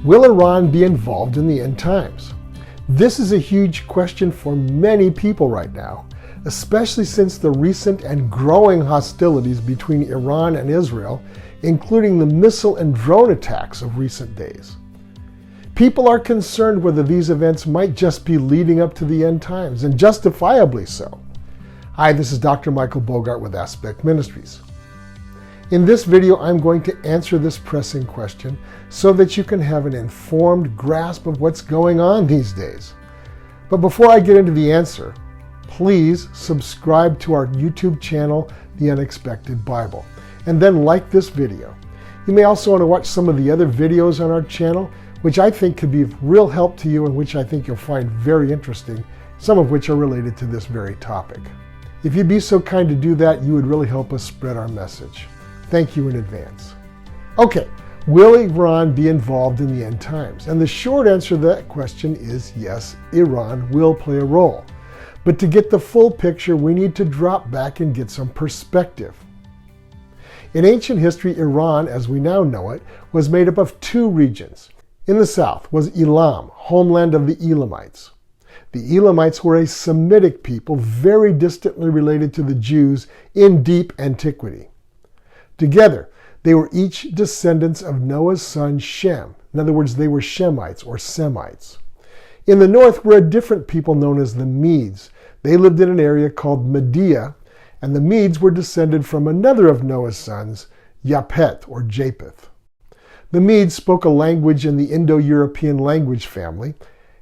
Will Iran be involved in the end times? This is a huge question for many people right now, especially since the recent and growing hostilities between Iran and Israel, including the missile and drone attacks of recent days. People are concerned whether these events might just be leading up to the end times, and justifiably so. Hi, this is Dr. Michael Bogart with Aspect Ministries. In this video, I'm going to answer this pressing question so that you can have an informed grasp of what's going on these days. But before I get into the answer, please subscribe to our YouTube channel, The Unexpected Bible, and then like this video. You may also want to watch some of the other videos on our channel, which I think could be of real help to you and which I think you'll find very interesting, some of which are related to this very topic. If you'd be so kind to do that, you would really help us spread our message. Thank you in advance. Okay, will Iran be involved in the end times? And the short answer to that question is yes, Iran will play a role. But to get the full picture, we need to drop back and get some perspective. In ancient history, Iran, as we now know it, was made up of two regions. In the south was Elam, homeland of the Elamites. The Elamites were a Semitic people very distantly related to the Jews in deep antiquity. Together, they were each descendants of Noah's son Shem. In other words, they were Shemites or Semites. In the north were a different people known as the Medes. They lived in an area called Media, and the Medes were descended from another of Noah's sons, Japhet or Japheth. The Medes spoke a language in the Indo-European language family,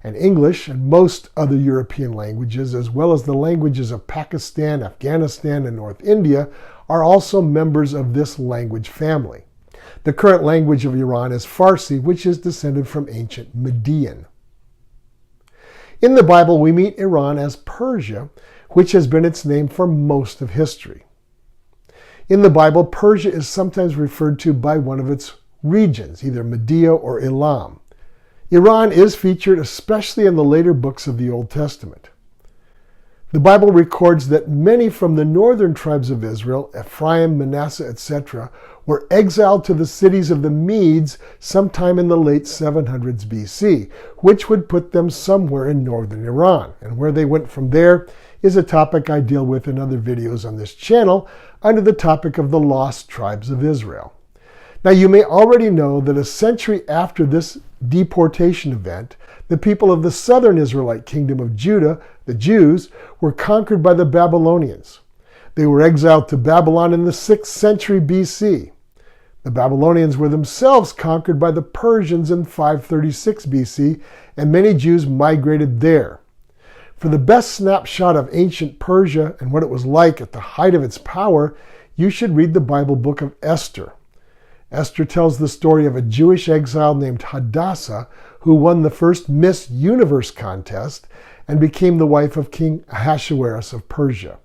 and English and most other European languages, as well as the languages of Pakistan, Afghanistan, and North India, are also members of this language family. The current language of Iran is Farsi, which is descended from ancient Median. In the Bible, we meet Iran as Persia, which has been its name for most of history. In the Bible, Persia is sometimes referred to by one of its regions, either Media or Elam. Iran is featured especially in the later books of the Old Testament. The Bible records that many from the northern tribes of Israel, Ephraim, Manasseh, etc., were exiled to the cities of the Medes sometime in the late 700s BC, which would put them somewhere in northern Iran. And where they went from there is a topic I deal with in other videos on this channel under the topic of the lost tribes of Israel. Now, you may already know that a century after this deportation event, the people of the southern Israelite kingdom of Judah, the Jews, were conquered by the Babylonians. They were exiled to Babylon in the 6th century BC. The Babylonians were themselves conquered by the Persians in 536 BC, and many Jews migrated there. For the best snapshot of ancient Persia and what it was like at the height of its power, you should read the Bible book of Esther. Esther tells the story of a Jewish exile named Hadassah who won the first Miss Universe contest and became the wife of King Ahasuerus of Persia.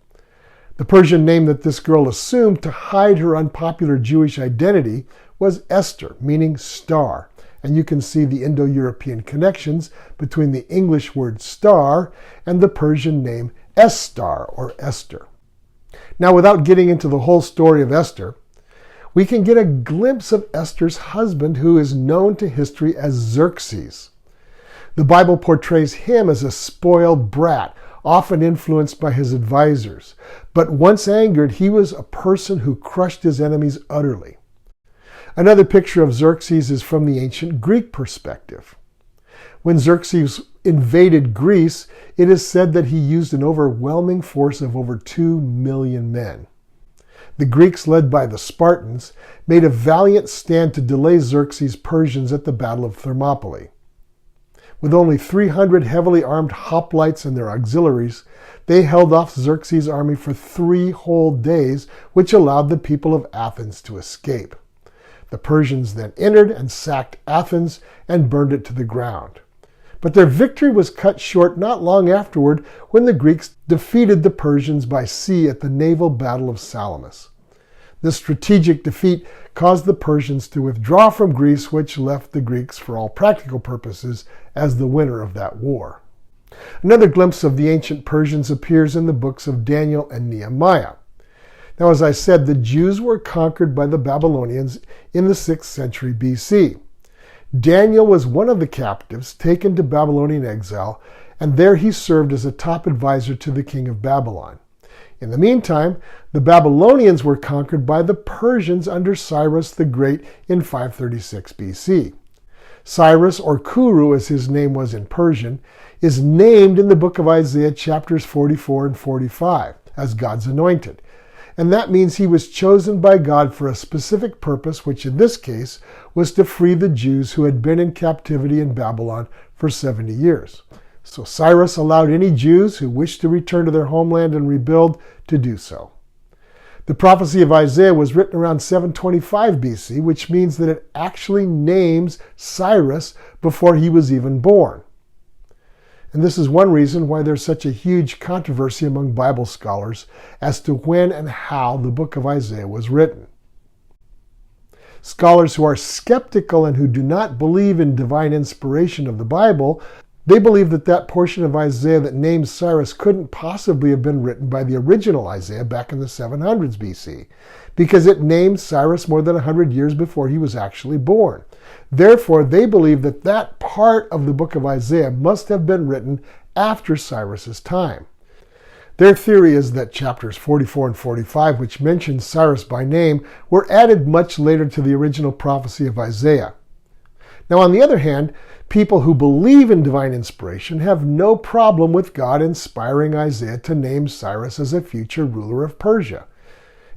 The Persian name that this girl assumed to hide her unpopular Jewish identity was Esther, meaning star, and you can see the Indo-European connections between the English word star and the Persian name Estar or Esther. Now, without getting into the whole story of Esther, we can get a glimpse of Esther's husband, who is known to history as Xerxes. The Bible portrays him as a spoiled brat, often influenced by his advisors. But once angered, he was a person who crushed his enemies utterly. Another picture of Xerxes is from the ancient Greek perspective. When Xerxes invaded Greece, it is said that he used an overwhelming force of over 2 million men. The Greeks, led by the Spartans, made a valiant stand to delay Xerxes' Persians at the Battle of Thermopylae. With only 300 heavily armed hoplites and their auxiliaries, they held off Xerxes' army for 3 whole days, which allowed the people of Athens to escape. The Persians then entered and sacked Athens and burned it to the ground. But their victory was cut short not long afterward when the Greeks defeated the Persians by sea at the naval battle of Salamis. This strategic defeat caused the Persians to withdraw from Greece, which left the Greeks, for all practical purposes, as the winner of that war. Another glimpse of the ancient Persians appears in the books of Daniel and Nehemiah. Now, as I said, the Jews were conquered by the Babylonians in the 6th century BC. Daniel was one of the captives taken to Babylonian exile, and there he served as a top advisor to the king of Babylon. In the meantime, the Babylonians were conquered by the Persians under Cyrus the Great in 536 BC. Cyrus, or Kuru as his name was in Persian, is named in the book of Isaiah chapters 44 and 45 as God's anointed. And that means he was chosen by God for a specific purpose, which in this case was to free the Jews who had been in captivity in Babylon for 70 years. So Cyrus allowed any Jews who wished to return to their homeland and rebuild to do so. The prophecy of Isaiah was written around 725 BC, which means that it actually names Cyrus before he was even born. And this is one reason why there's such a huge controversy among Bible scholars as to when and how the book of Isaiah was written. Scholars who are skeptical and who do not believe in divine inspiration of the Bible, they believe that that portion of Isaiah that names Cyrus couldn't possibly have been written by the original Isaiah back in the 700s BC, because it named Cyrus more than 100 years before he was actually born. Therefore, they believe that that part of the book of Isaiah must have been written after Cyrus's time. Their theory is that chapters 44 and 45, which mention Cyrus by name, were added much later to the original prophecy of Isaiah. Now, on the other hand, people who believe in divine inspiration have no problem with God inspiring Isaiah to name Cyrus as a future ruler of Persia.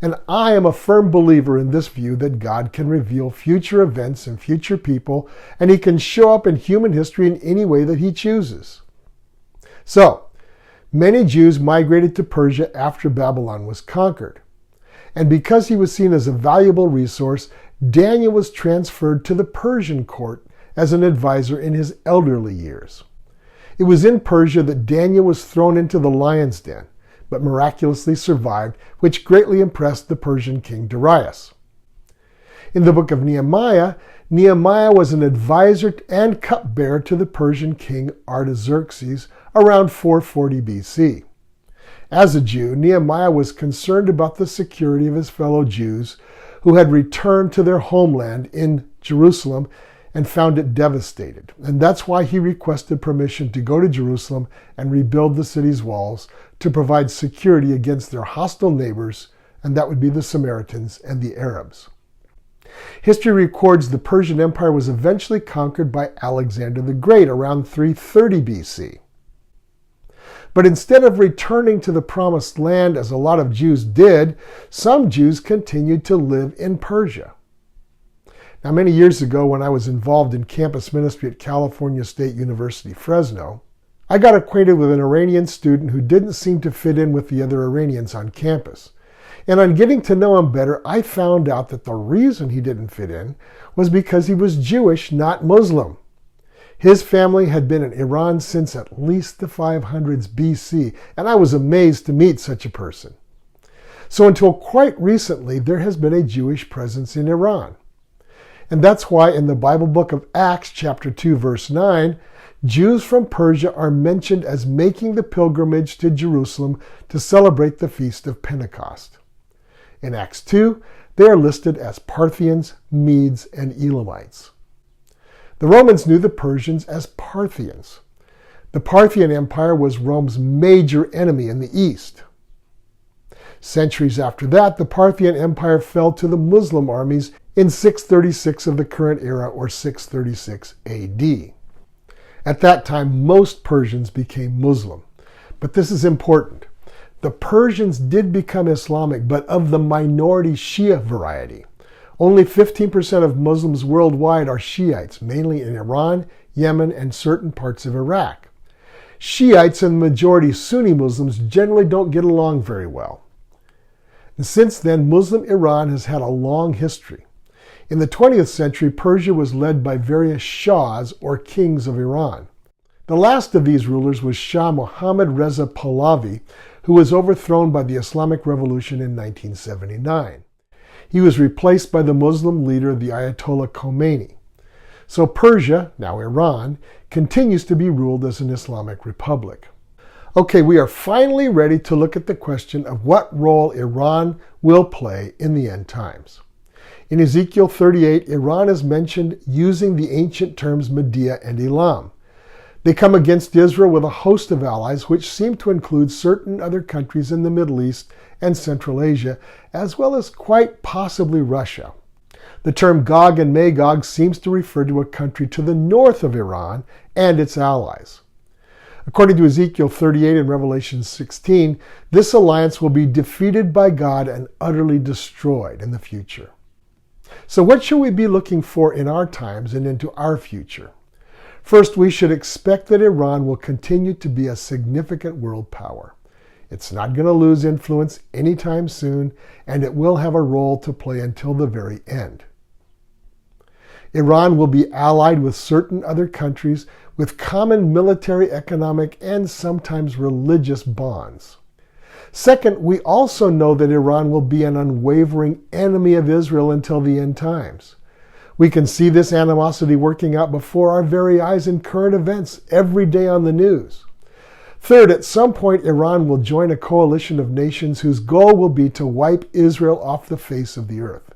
And I am a firm believer in this view that God can reveal future events and future people, and he can show up in human history in any way that he chooses. So, many Jews migrated to Persia after Babylon was conquered. And because he was seen as a valuable resource, Daniel was transferred to the Persian court as an advisor in his elderly years. It was in Persia that Daniel was thrown into the lion's den, but miraculously survived, which greatly impressed the Persian king Darius. In the book of Nehemiah, Nehemiah was an advisor and cupbearer to the Persian king Artaxerxes around 440 BC. As a Jew, Nehemiah was concerned about the security of his fellow Jews who had returned to their homeland in Jerusalem and found it devastated. And that's why he requested permission to go to Jerusalem and rebuild the city's walls to provide security against their hostile neighbors, and that would be the Samaritans and the Arabs. History records the Persian Empire was eventually conquered by Alexander the Great around 330 BC. But instead of returning to the Promised Land, as a lot of Jews did, some Jews continued to live in Persia. Now, many years ago, when I was involved in campus ministry at California State University, Fresno, I got acquainted with an Iranian student who didn't seem to fit in with the other Iranians on campus. And on getting to know him better, I found out that the reason he didn't fit in was because he was Jewish, not Muslim. His family had been in Iran since at least the 500s BC, and I was amazed to meet such a person. So until quite recently, there has been a Jewish presence in Iran. And that's why in the Bible book of Acts, chapter 2, verse 9, Jews from Persia are mentioned as making the pilgrimage to Jerusalem to celebrate the Feast of Pentecost. In Acts 2, they are listed as Parthians, Medes, and Elamites. The Romans knew the Persians as Parthians. The Parthian Empire was Rome's major enemy in the east. Centuries after that, the Parthian Empire fell to the Muslim armies in 636 of the current era, or 636 AD. At that time, most Persians became Muslim. But this is important. The Persians did become Islamic, but of the minority Shia variety. Only 15% of Muslims worldwide are Shiites, mainly in Iran, Yemen, and certain parts of Iraq. Shiites and the majority Sunni Muslims generally don't get along very well. And since then, Muslim Iran has had a long history. In the 20th century, Persia was led by various Shahs, or kings of Iran. The last of these rulers was Shah Mohammad Reza Pahlavi, who was overthrown by the Islamic Revolution in 1979. He was replaced by the Muslim leader, the Ayatollah Khomeini. So Persia, now Iran, continues to be ruled as an Islamic republic. Okay, we are finally ready to look at the question of what role Iran will play in the end times. In Ezekiel 38, Iran is mentioned using the ancient terms Medea and Elam. They come against Israel with a host of allies, which seem to include certain other countries in the Middle East and Central Asia, as well as quite possibly Russia. The term Gog and Magog seems to refer to a country to the north of Iran and its allies. According to Ezekiel 38 and Revelation 16, this alliance will be defeated by God and utterly destroyed in the future. So what should we be looking for in our times and into our future? First, we should expect that Iran will continue to be a significant world power. It's not going to lose influence anytime soon, and it will have a role to play until the very end. Iran will be allied with certain other countries with common military, economic, and sometimes religious bonds. Second, we also know that Iran will be an unwavering enemy of Israel until the end times. We can see this animosity working out before our very eyes in current events every day on the news. Third, at some point, Iran will join a coalition of nations whose goal will be to wipe Israel off the face of the earth.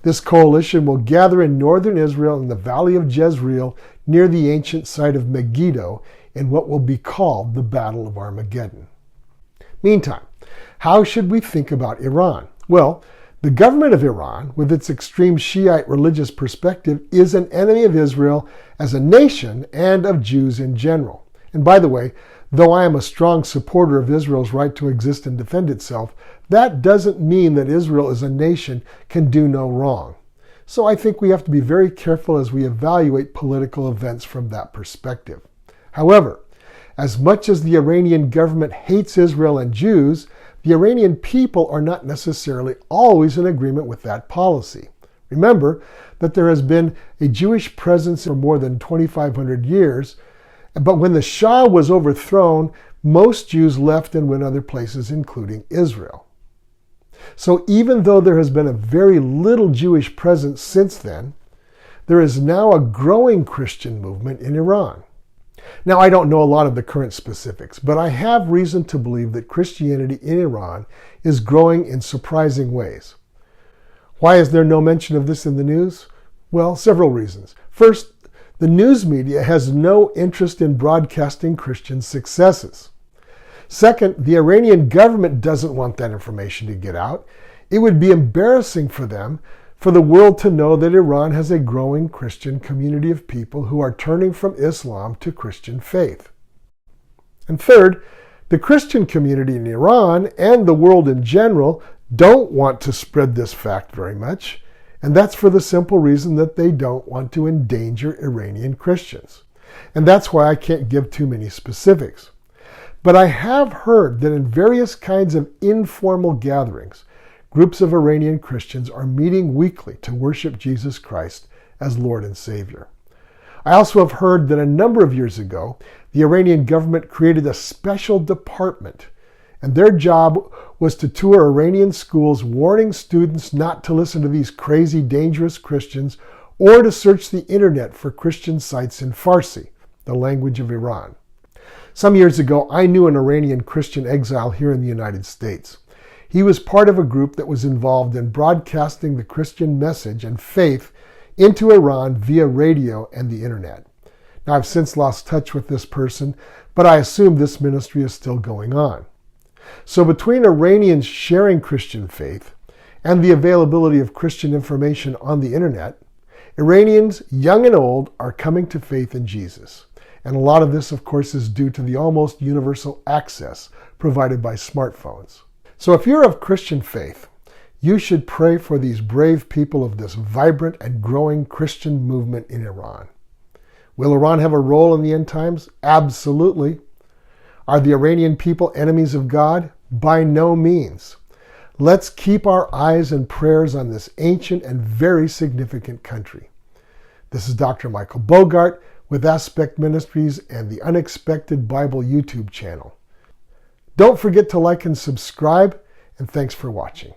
This coalition will gather in northern Israel in the valley of Jezreel near the ancient site of Megiddo in what will be called the Battle of Armageddon. Meantime, how should we think about Iran? Well, the government of Iran, with its extreme Shiite religious perspective, is an enemy of Israel as a nation and of Jews in general. And by the way, though I am a strong supporter of Israel's right to exist and defend itself, that doesn't mean that Israel as a nation can do no wrong. So I think we have to be very careful as we evaluate political events from that perspective. However, as much as the Iranian government hates Israel and Jews, the Iranian people are not necessarily always in agreement with that policy. Remember that there has been a Jewish presence for more than 2,500 years, but when the Shah was overthrown, most Jews left and went other places, including Israel. So even though there has been a very little Jewish presence since then, there is now a growing Christian movement in Iran. Now, I don't know a lot of the current specifics, but I have reason to believe that Christianity in Iran is growing in surprising ways. Why is there no mention of this in the news? Well, several reasons. First, the news media has no interest in broadcasting Christian successes. Second, the Iranian government doesn't want that information to get out. It would be embarrassing for them for the world to know that Iran has a growing Christian community of people who are turning from Islam to Christian faith. And third, the Christian community in Iran and the world in general don't want to spread this fact very much, and that's for the simple reason that they don't want to endanger Iranian Christians. And that's why I can't give too many specifics. But I have heard that in various kinds of informal gatherings, groups of Iranian Christians are meeting weekly to worship Jesus Christ as Lord and Savior. I also have heard that a number of years ago, the Iranian government created a special department, and their job was to tour Iranian schools, warning students not to listen to these crazy, dangerous Christians or to search the internet for Christian sites in Farsi, the language of Iran. Some years ago, I knew an Iranian Christian exile here in the United States. He was part of a group that was involved in broadcasting the Christian message and faith into Iran via radio and the internet. Now, I've since lost touch with this person, but I assume this ministry is still going on. So between Iranians sharing Christian faith and the availability of Christian information on the internet, Iranians, young and old, are coming to faith in Jesus. And a lot of this, of course, is due to the almost universal access provided by smartphones. So if you're of Christian faith, you should pray for these brave people of this vibrant and growing Christian movement in Iran. Will Iran have a role in the end times? Absolutely. Are the Iranian people enemies of God? By no means. Let's keep our eyes and prayers on this ancient and very significant country. This is Dr. Michael Bogart with Aspect Ministries and the Unexpected Bible YouTube channel. Don't forget to like and subscribe, and thanks for watching.